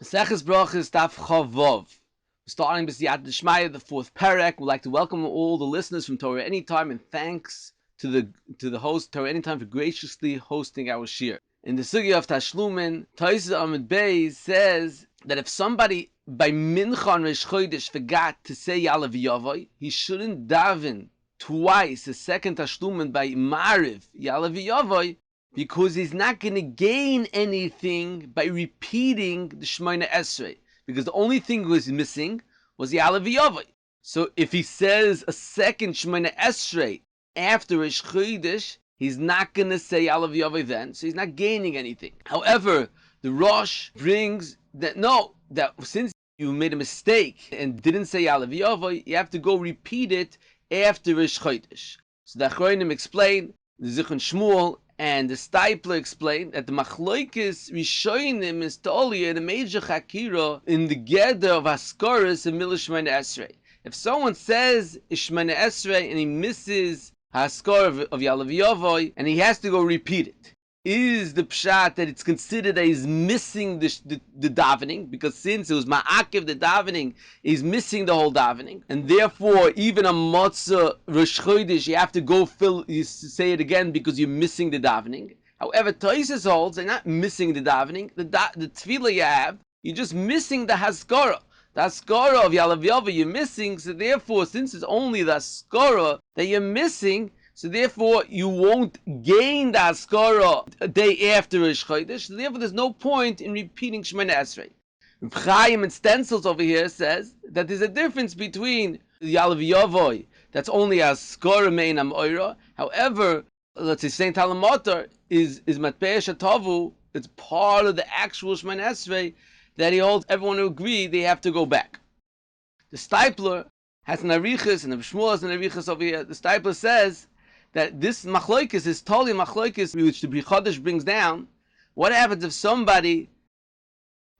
Maseches Brachos Daf Chavov. Starting with Siyat D'Shmaya, the fourth parak. We'd like to welcome all the listeners from Torah Anytime, and thanks to the host Torah Anytime for graciously hosting our shir. In the sugya of Tashlumin, Tosfos Amud Beis says that if somebody by Mincha on Rosh Chodesh forgot to say Yalav Yavai, he shouldn't daven twice a second Tashlumin by Mariv Yalav Yavai, because he's not going to gain anything by repeating the Shemona Esrei, because the only thing was missing was the Yalav Yavai. So if he says a second Shemona Esrei after Rosh Chodesh, he's not going to say Yalav Yavai then, so he's not gaining anything. However, the Rosh brings that that since you made a mistake and didn't say Yalav Yavai, you have to go repeat it after Rosh Chodesh. So the Achronim explain, the Zichron Shmuel and the Stipler explained that the Machloikis Rishonim is totally in a major Chakira in the Geder of Haskaras and Milish Shemona Esrei. If someone says Shemona Esrei and he misses Haskar of Yalav Yavai and he has to go repeat it, is the pshat that it's considered that he's missing the davening, because since it was ma'akev the davening, he's missing the whole davening, and therefore even a matzah Rosh Chodesh you have to go you say it again because you're missing the davening. However, Tosfos holds they're not missing the davening. The tefillah you have, you're just missing the haskara. The haskara of Yalav Yavai you're missing, so therefore since it's only the haskara that you're missing, so therefore, you won't gain the Haskara a day after Rosh Chodesh. So therefore, there's no point in repeating Shemona Esrei. Reb Chaim and Stencils over here says that there's a difference between Yalav Yavai, that's only Haskara Mein Amoira. However, let's say Saint Talamatar is Matpei Shatavu, it's part of the actual Shemona Esrei that he holds everyone to agree they have to go back. The Stipler has an Arichas, and the Shmuel has an Arichas over here. The Stipler says that this machloikis is totally machloikis, which the Bri Chodesh brings down. What happens if somebody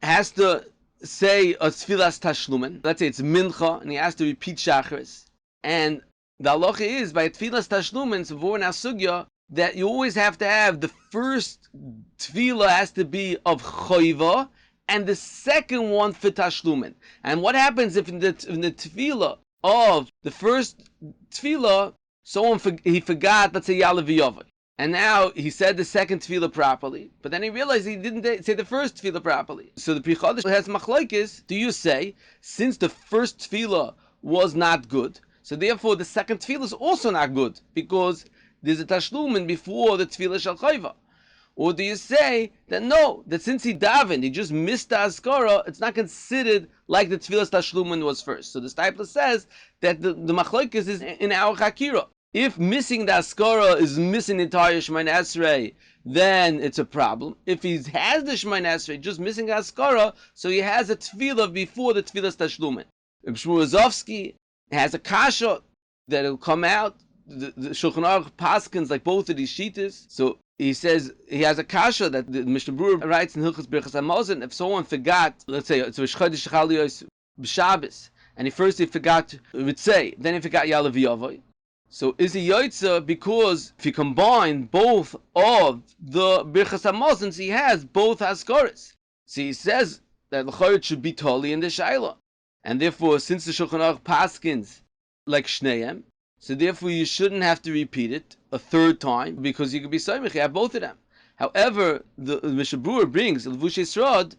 has to say a tfilas tashlumen? Let's say it's mincha, and he has to repeat shacharis. And the halacha is, by tfilas tashlumen, so for now sugya, that you always have to have the first tefillah has to be of choiva, and the second one for tashlumen. And what happens if in the tefillah of the first tefillah, someone he forgot, let's say Yalav Yavai, and now he said the second tefillah properly, but then he realized he didn't say the first tefillah properly. So the Pri Chodesh has machlokes. Do you say, since the first tefillah was not good, so therefore the second tefillah is also not good, because there's a tashlumin before the tefillah shel chayva? Or do you say that no, that since he davened, he just missed the Haskara, it's not considered like the tefillah tashlumin was first? So the Stipler says that the machlokes is in our chakira. If missing the Haskara is missing the entire Shemona Esrei, then it's a problem. If he has the Shemona Esrei, just missing the Haskara, so he has a tefillah before the tefillah tashlumin. Reb Shmuel Rozovsky has a kasha that will come out. The Shulchan Aruch paskins like both of these shitas. So he says he has a kasha that the Mishnah Berurah writes in Hilchos Birchas Hamazon. If someone forgot, let's say it's Rosh Chodesh Chaliyos b'Shabbos, and he forgot Ritzei, then he forgot Yalav Yavai. So is he Yoitza because if you combine both of the Birchas Hamazon, he has both Haskaras. So he says that the Chayot should be totally in the Shaila, and therefore since the Shulchan Aruch paskins like Shneim, so therefore you shouldn't have to repeat it a third time, because you could be Soymech, you have both of them. However, the Mishnah Berurah brings Levushei Srod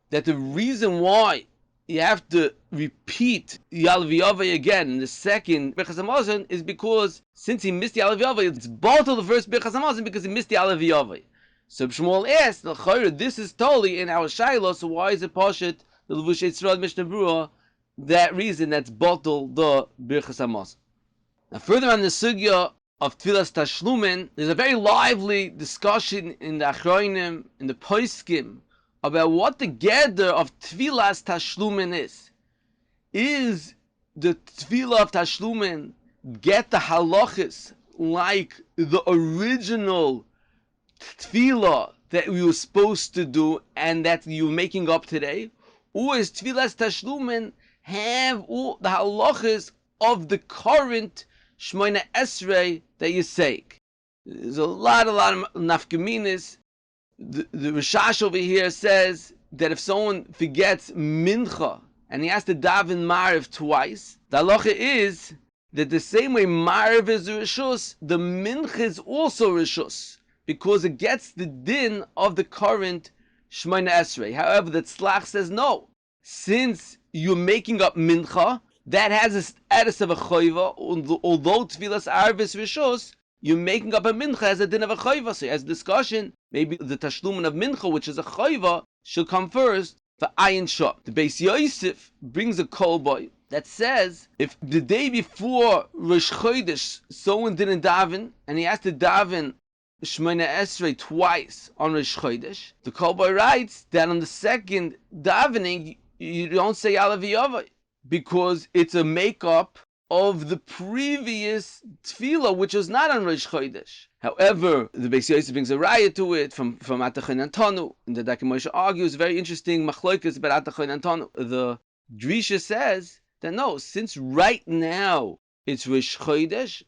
that the reason why you have to repeat Yalav Yavai again in the second Birchas Hamazon is because since he missed Yalav Yavai, it's bottled the first Birchas Hamazon because he missed Yalav Yavai. So Shmuel asked, this is totally in our Shaila, so why is it Pashat, the Levushei Srod Mishnah Berurah, that reason that's bottled the Birchas Hamazon? Now further on the sugya of tfilas tashlumen, there's a very lively discussion in the Achronim, in the Poskim, about what the gather of tfilas tashlumen is. Is the tefillah of tashlumen get the halachas like the original tefillah that we were supposed to do and that you're making up today? Or is tfilas tashlumen have all the halachas of the current Shemona Esrei that you say? There's a lot of nafkaminas. The Rishash over here says that if someone forgets mincha and he has to daven Mariv twice, the halacha is that the same way Mariv is rishus, the mincha is also rishus, because it gets the din of the current Shemona Esrei. However, the Tzlach says no. Since you're making up mincha, that has a status of a choiva, although Tfilas Arv is rishus, you're making up a mincha as a din of a choiva. So as discussion, maybe the tashlumin of mincha, which is a choiva, should come first for ayin shah. The Beis Yosef brings a kolboy that says if the day before Rosh Chodesh someone didn't daven and he has to daven Shemona Esrei twice on Rosh Chodesh, the kolboy writes that on the second davening you don't say Alav Yavai because it's a makeup of the previous tefillah, which was not on Rosh Chodesh. However, the Beis Yosef brings a raya to it from Atachon and Tanu, and the Daki Moshe argues very interesting machlokas about Atachon and Tanu. The Drisha says that no, since right now it's Rosh Chodesh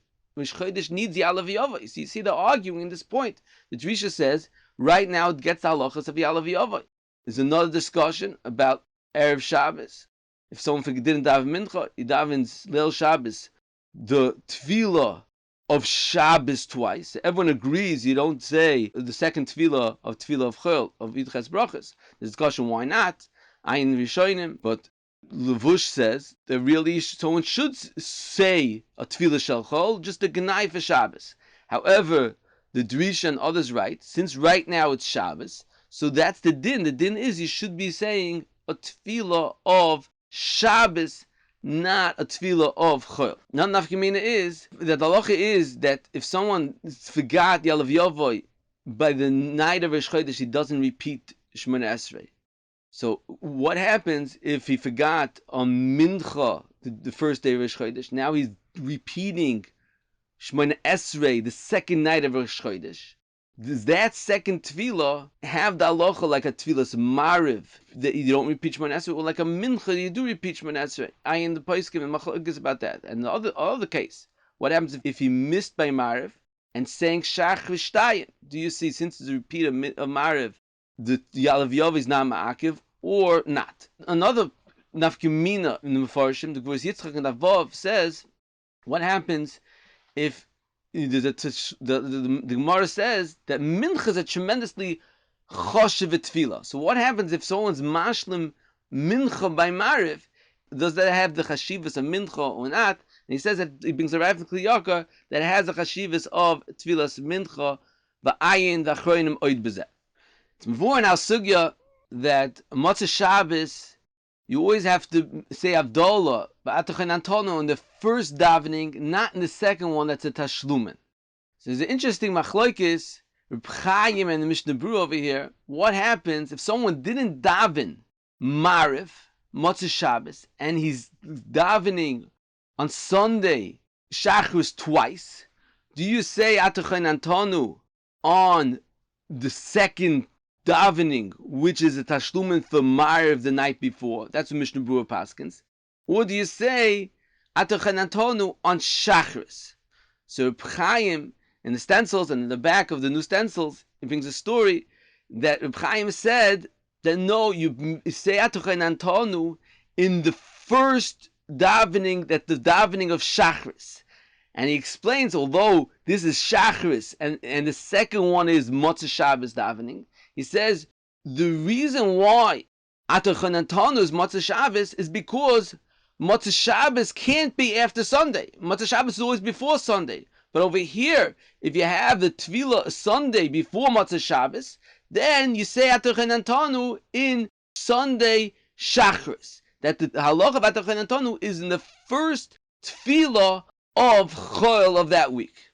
needs the Alav Yavai. So you see they're arguing in this point. The Drisha says right now it gets the halachas of the Alav Yavai. There's another discussion about Erev Shabbos. If someone didn't daven mincha, he davens Leil Shabbos, the tefillah of Shabbos twice. Everyone agrees you don't say the second tefillah of Chol, of Yidches Brachas. There's discussion why not. Ayin Rishonim, but Levush says that really someone should say a tefillah shel Chol, just a gnai for Shabbos. However, the Drisha and others write, since right now it's Shabbos, so that's the din. The din is you should be saying a tefillah of Shabbos, not a tefillah of Chol. Now, nafkamina is that the halacha is that if someone forgot the Alav Yavai by the night of Rosh Chodesh, he doesn't repeat Shemona Esrei. So, what happens if he forgot on Mincha, the first day of Rosh Chodesh? Now he's repeating Shemona Esrei the second night of Rosh Chodesh. Does that second tefillah have the halacha like a tefillah's mariv that you don't repeat Shemona Esrei, or like a mincha you do repeat Shemona Esrei? I in the poskim and machlokes about that. And the other case, what happens if he missed by mariv and saying shach v'shtayim? Do you see, since it's a repeat of mariv, the Alav Yavai is not ma'akiv or not? Another nafkamina in the Mefarshim, the Gvurus Yitzchak and Avav says, what happens if the Gemara says that mincha is a tremendously choshev tefillah. So what happens if someone's mashlim mincha by mariv? Does that have the chashivas of mincha or not? And he says that he brings a raya from Kli Yakar that has a chashivas of tefillas mincha va'ayin v'achroinim oid b'zeh. It's before in our sugya that Motzei Shabbos you always have to say Avdollah, Ba'atachan Antono in the first davening, not in the second one that's a Tashlumen. So there's an interesting machlokes, Reb Chaim and the Mishnah Berurah over here. What happens if someone didn't daven Mariv, Motzei Shabbos, and he's davening on Sunday, Shachrus twice? Do you say Atachan Antonu on the second davening, which is a tashlumen for Mariv the night before? That's what Mishnah Berurah paskins. Or do you say Atachan Antonu on Shachris? So Reb Chaim in the stencils and in the back of the new stencils, he brings a story that Reb Chaim said that no, you say Atachan Antonu in the first davening, that the davening of Shachris. And he explains, although this is Shachris and the second one is Motzei Shabbos davening, he says the reason why Atachan Antonu is Motzei Shabbos is because Motzei Shabbos can't be after Sunday. Motzei Shabbos is always before Sunday. But over here, if you have the Tefillah Sunday before Motzei Shabbos, then you say Atachan Antonu in Sunday Shachris. That the halach of Atachan Antonu is in the first Tefillah of Chol of that week.